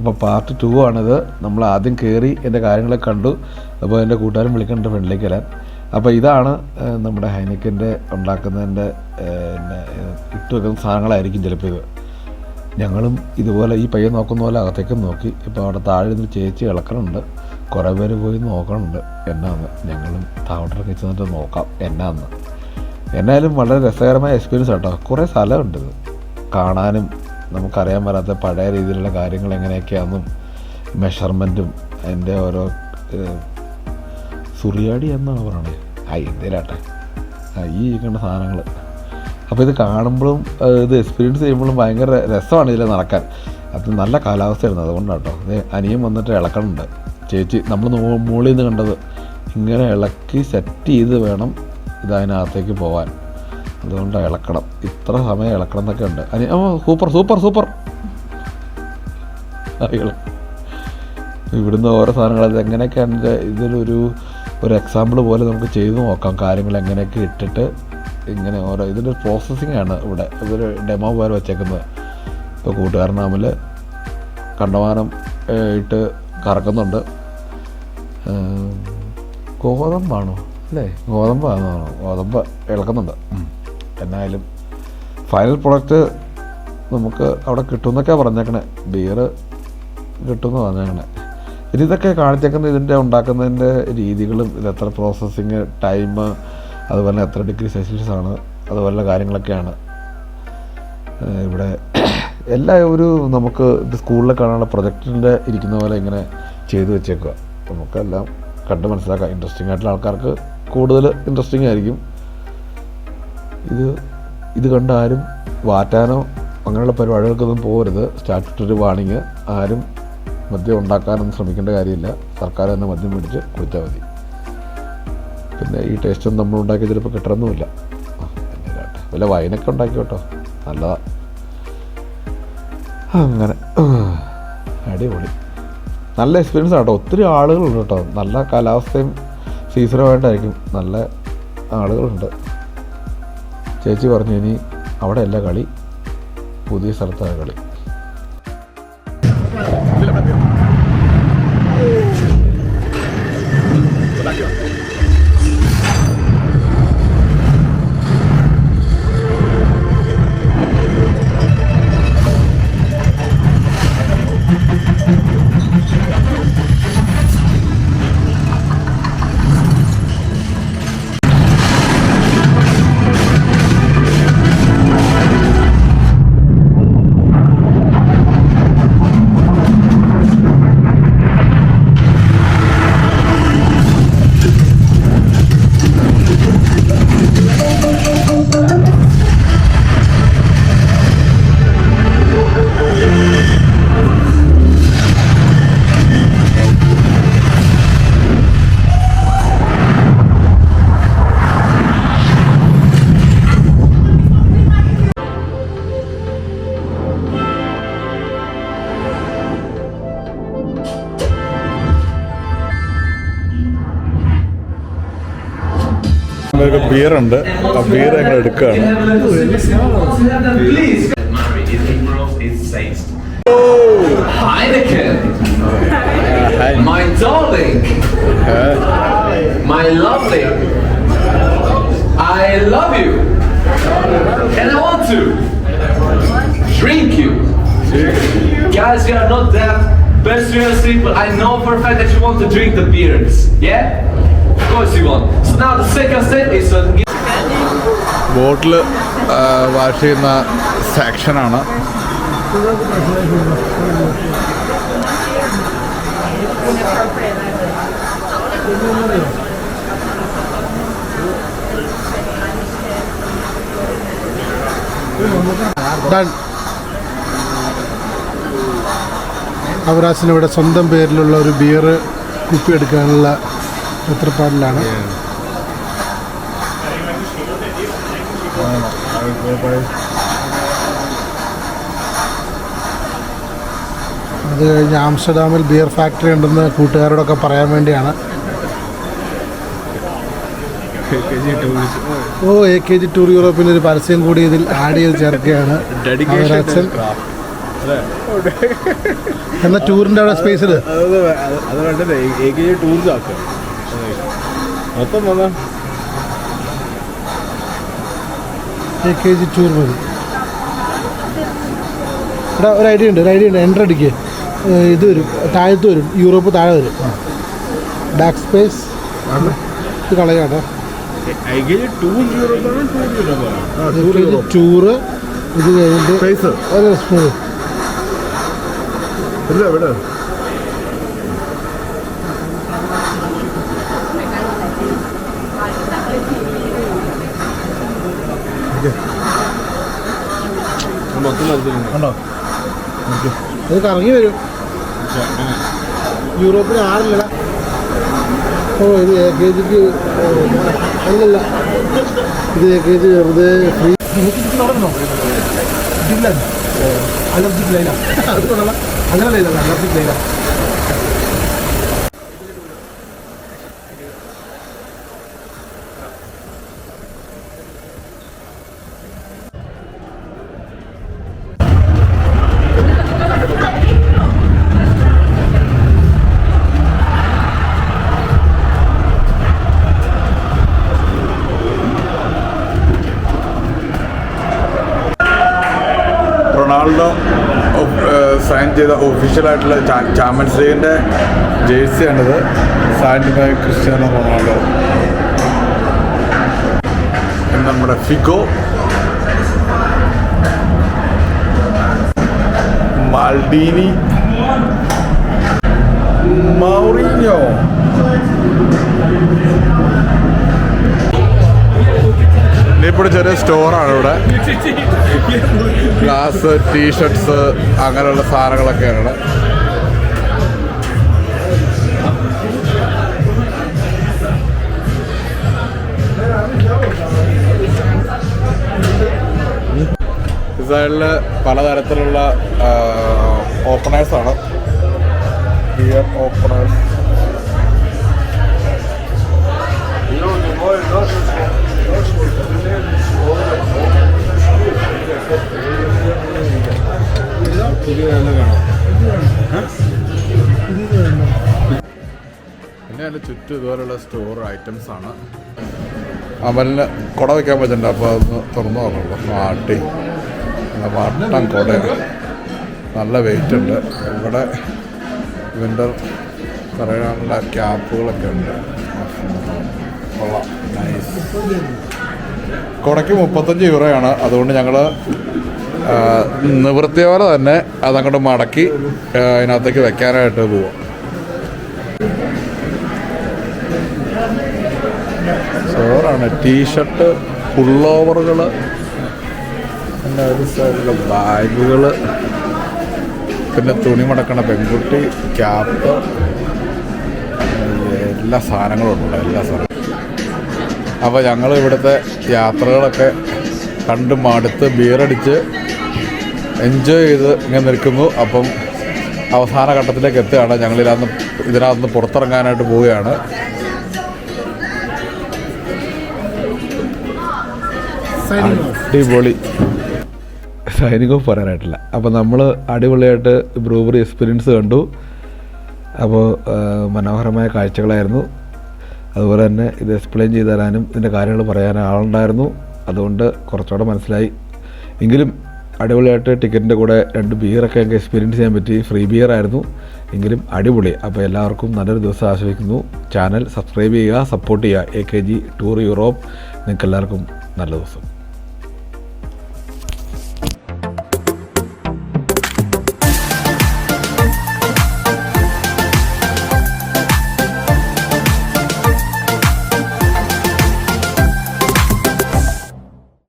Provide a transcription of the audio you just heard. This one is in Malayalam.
അപ്പോൾ പാർട്ട് 2 ആണിത്. നമ്മൾ ആദ്യം കയറി എൻ്റെ കാര്യങ്ങളൊക്കെ കണ്ടു. അപ്പോൾ എൻ്റെ കൂട്ടുകാരൻ വിളിക്കേണ്ട ഫ്രണ്ടിലേക്ക് വരാൻ. അപ്പോൾ ഇതാണ് നമ്മുടെ ഹൈനിക്കൻ്റെ ഉണ്ടാക്കുന്നതിൻ്റെ ഇട്ട് വെക്കുന്ന സാധനങ്ങളായിരിക്കും ചിലപ്പോൾ ഇത്. ഞങ്ങളും ഇതുപോലെ ഈ പയ്യെ നോക്കുന്ന പോലെ അകത്തേക്കും നോക്കി. ഇപ്പോൾ അവിടെ താഴെ നിന്ന് ചേച്ചി ഇളക്കണുണ്ട്. കുറേ പേര് പോയി നോക്കണുണ്ട് എന്നാന്ന്. ഞങ്ങളും താവട്ടൊക്കെ ചെന്നിട്ട് നോക്കാം എന്നാന്ന്. എന്നാലും വളരെ രസകരമായ എക്സ്പീരിയൻസ് കേട്ടോ. കുറേ സ്ഥലമുണ്ട് ഇത് കാണാനും. നമുക്കറിയാൻ വരാത്ത പഴയ രീതിയിലുള്ള കാര്യങ്ങൾ എങ്ങനെയൊക്കെയാണെന്നും മെഷർമെൻറ്റും അതിൻ്റെ ഓരോ സുറിയാടി എന്നാണ് പറയണത്. എന്തേലാട്ടെ ഈ ഇരിക്കേണ്ട സാധനങ്ങൾ. അപ്പോൾ ഇത് കാണുമ്പോഴും ഇത് എക്സ്പീരിയൻസ് ചെയ്യുമ്പോഴും ഭയങ്കര രസമാണ് ഇതിൽ നടക്കാൻ. അത് നല്ല കാലാവസ്ഥയായിരുന്നു, അതുകൊണ്ടാണ് കേട്ടോ. അനിയൻ വന്നിട്ട് ഇളക്കണുണ്ട്. ചേച്ചി നമ്മൾ മുകളിൽ നിന്ന് കണ്ടത് ഇങ്ങനെ ഇളക്കി സെറ്റ് ചെയ്ത് വേണം ഇതിനകത്തേക്ക് പോകാൻ. അതുകൊണ്ട് ഇളക്കണം, ഇത്ര സമയം ഇളക്കണം എന്നൊക്കെ ഉണ്ട്. Super super super. ഇവിടുന്ന് ഓരോ സാധനങ്ങൾ അത് എങ്ങനെയൊക്കെയാണ് ഇതിലൊരു എക്സാമ്പിൾ പോലെ നമുക്ക് ചെയ്തു നോക്കാം. കാര്യങ്ങൾ എങ്ങനെയൊക്കെ ഇട്ടിട്ട് ഇങ്ങനെ ഓരോ ഇതിൻ്റെ പ്രോസസ്സിങ് ആണ് ഇവിടെ. ഇതൊരു ഡെമോ പോലെ വെച്ചേക്കുന്നത്. ഇപ്പോൾ കൂട്ടുകാരൻ തമ്മിൽ കണ്ടമാനം ഇട്ട് കറക്കുന്നുണ്ട്. ഗോതമ്പാണോ അല്ലേ? ഗോതമ്പാണോ? ഗോതമ്പ് ഇളക്കുന്നുണ്ട്. എന്നായാലും ഫൈനൽ പ്രൊഡക്റ്റ് നമുക്ക് അവിടെ കിട്ടുമെന്നൊക്കെയാണ് പറഞ്ഞേക്കണേ. ബിയർ കിട്ടുമെന്ന് പറഞ്ഞേക്കണേ. ഇനി ഇതൊക്കെ കാണിച്ചേക്കുന്നത് ഇതിൻ്റെ ഉണ്ടാക്കുന്നതിൻ്റെ രീതികളും ഇതെത്ര പ്രോസസ്സിങ് ടൈം, അതുപോലെ എത്ര ഡിഗ്രി സെൽഷ്യസ് ആണ്, അതുപോലുള്ള കാര്യങ്ങളൊക്കെയാണ് ഇവിടെ. ഒരു നമുക്ക് ഇത് സ്കൂളിൽ കാണാനുള്ള പ്രൊജക്റ്റിൻ്റെ ഇരിക്കുന്ന പോലെ ഇങ്ങനെ ചെയ്തു വെച്ചേക്കുക. നമുക്കെല്ലാം കണ്ട് മനസ്സിലാക്കാം. ഇൻട്രസ്റ്റിംഗ് ആയിട്ടുള്ള ആൾക്കാർക്ക് കൂടുതൽ ഇൻട്രസ്റ്റിംഗ് ആയിരിക്കും. ഇത് കണ്ട് ആരും വാറ്റാനോ അങ്ങനെയുള്ള പരിപാടികൾക്കൊന്നും പോകരുത്. സ്റ്റാറ്റ്യൂട്ടറി വാണിങ്. ആരും മദ്യം ഉണ്ടാക്കാനൊന്നും ശ്രമിക്കേണ്ട കാര്യമില്ല. സർക്കാർ തന്നെ മദ്യം മേടിച്ച് കുടിച്ചാൽ മതി. പിന്നെ ഈ ടേസ്റ്റൊന്നും നമ്മൾ ഉണ്ടാക്കി ചിലപ്പോൾ കിട്ടണമെന്നുമില്ല. വല്ല വൈനൊക്കെ ഉണ്ടാക്കി കേട്ടോ, നല്ലതാണ്. അങ്ങനെ അടിപൊളി, നല്ല എക്സ്പീരിയൻസ് ആട്ടോ. ഒത്തിരി ആളുകളുണ്ട് കേട്ടോ. നല്ല കാലാവസ്ഥയും സീസണുമായിട്ടായിരിക്കും. നല്ല ആളുകളുണ്ട്. ചേച്ചി പറഞ്ഞു ഇനി അവിടെ അല്ല കളി, പുതിയ സ്ഥലത്താണ് കളി. ബിയറുണ്ട്. ആ ബിയർ ഞങ്ങൾ എടുക്കുകയാണ്. Heineken, my darling, my lovely, I love you, and I want to drink you. Guys, you are not that best seriously, but I know for a fact that you want to drink the beers, yeah? Of course you want. So now the second step is bottle wash ചെയ്യുന്ന സെക്ഷനാണ്. അവരാസിനിവിടെ സ്വന്തം പേരിലുള്ള ഒരു ബിയർ കുപ്പി എടുക്കാനുള്ള ഉത്തരപ്പാടിലാണ്. അത് കഴിഞ്ഞ് ആംസ്റ്റർഡാമിൽ ബിയർ ഫാക്ടറി ഉണ്ടെന്ന് കൂട്ടുകാരോടൊക്കെ പറയാൻ വേണ്ടിയാണ്. AKG ടൂർ യൂറോപ്പിൻ്റെ ഒരു പരസ്യം കൂടി ഇതിൽ ആഡ് ചെയ്ത് ചേർക്കുകയാണ്. അവരാച്ചൻ എന്നാൽ ടൂറിൻ്റെ അവിടെ സ്പേസിൽ അത് വേണ്ടല്ലേ AKG ടൂറിസം ആക്കുക മൊത്തം വന്നാ AKG ടൂർ മതി. ഇവിടെ ഒരു ഐഡിയ ഉണ്ട് എൻ്റർ അടിക്കുക. ഇത് വരും, താഴത്ത് വരും, യൂറോപ്പ് താഴെ വരും. ബാക്ക് സ്പേസ് ഇത് കളയാട്ടോ. ടൂറ് ഇത് കഴിഞ്ഞിട്ട് കണ്ടോ അത് കറങ്ങി വരും. യൂറോപ്പിൽ 6 ലക്ഷ. ഓ ഇത് AKGക്ക് അല്ലല്ല, ഇത് AKG വെറുതെ ഫ്രീ. അലർജിക് ലൈല അങ്ങനെ Laila allergic Laila. Ronaldo sign ചെയ്ത ഒഫീഷ്യലായിട്ടുള്ള ചാമ്പ്യൻസ് ലീഗിൻ്റെ ജേഴ്സിയാണിത്. Signed by Cristiano Ronaldo. നമ്മുടെ ഫിഗോ, മാൽഡീനി, മൗറീഞ്ഞോ. ഇപ്പോൾ ചെറിയ സ്റ്റോറാണ് ഇവിടെ. ഗ്ലാസ്, ടീഷർട്ട്സ് അങ്ങനെയുള്ള സാധനങ്ങളൊക്കെയാണ് ഇവിടെ. സൈഡിൽ പലതരത്തിലുള്ള ഓപ്പണേഴ്സാണ്. Beer openers. പിന്നെ അതിൻ്റെ ചുറ്റും ഇതുപോലുള്ള സ്റ്റോർ ഐറ്റംസ് ആണ്. അമലിന് കുട വയ്ക്കാൻ പറ്റുന്നുണ്ട്, അപ്പോൾ അതൊന്ന് തുറന്നു നോക്കണല്ലോ. മാട്ടി വട്ടം കുട, നല്ല വെയിറ്റ് ഉണ്ട്. ഇവിടെ വിൻ്റർ പറയാനുള്ള ക്യാപ്പുകളൊക്കെ ഉണ്ട്. കൊള്ളാം, നൈസ്. കുടയ്ക്ക് 35 യൂറോയാണ്. അതുകൊണ്ട് ഞങ്ങൾ നിവൃത്തിയോടെ തന്നെ അതങ്ങോട്ട് മടക്കി അതിനകത്തേക്ക് വെക്കാനായിട്ട് പോവാം. ചോറാണ്. ടീഷർട്ട്, പുള്ളോവറുകൾ, പിന്നെ ഒരു സൈഡിൽ ബാഗുകൾ, പിന്നെ തുണി മടക്കണ പെൺകുട്ടി, ക്യാപ്പ്, എല്ലാ സാധനങ്ങളും ഉണ്ട്, എല്ലാ സാധനങ്ങളും. അപ്പോൾ ഞങ്ങൾ ഇവിടുത്തെ യാത്രകളൊക്കെ കണ്ട് മടുത്ത് ബിയറടിച്ച് എൻജോയ് ചെയ്ത് ഇങ്ങനെ നിൽക്കുന്നു. അപ്പം അവസാന ഘട്ടത്തിലേക്ക് എത്തുകയാണ്. ഞങ്ങൾ ഇതിനകത്ത് പുറത്തിറങ്ങാനായിട്ട് പോവുകയാണ്. അടിപൊളി. സൈനിങ് ഓഫ് പറയാനായിട്ടില്ല. അപ്പോൾ നമ്മൾ അടിപൊളിയായിട്ട് ബ്രൂവറി എക്സ്പീരിയൻസ് കണ്ടു. അപ്പോൾ മനോഹരമായ കാഴ്ചകളായിരുന്നു. അതുപോലെ തന്നെ ഇത് എക്സ്പ്ലെയിൻ ചെയ്ത് തരാനും ഇതിൻ്റെ കാര്യങ്ങൾ പറയാനും ആളുണ്ടായിരുന്നു. അതുകൊണ്ട് കുറച്ചുകൂടെ മനസ്സിലായി. എങ്കിലും അടിപൊളിയായിട്ട് ടിക്കറ്റിൻ്റെ കൂടെ 2 ബിയറൊക്കെ ഞങ്ങൾക്ക് എക്സ്പീരിയൻസ് ചെയ്യാൻ പറ്റി. ഫ്രീ ബിയർ ആയിരുന്നു, എങ്കിലും അടിപൊളി. അപ്പോൾ എല്ലാവർക്കും നല്ലൊരു ദിവസം ആസ്വദിക്കുന്നു. ചാനൽ സബ്സ്ക്രൈബ് ചെയ്യുക, സപ്പോർട്ട് ചെയ്യുക. AKG tour Europe. നിങ്ങൾക്ക് എല്ലാവർക്കും നല്ല ദിവസം.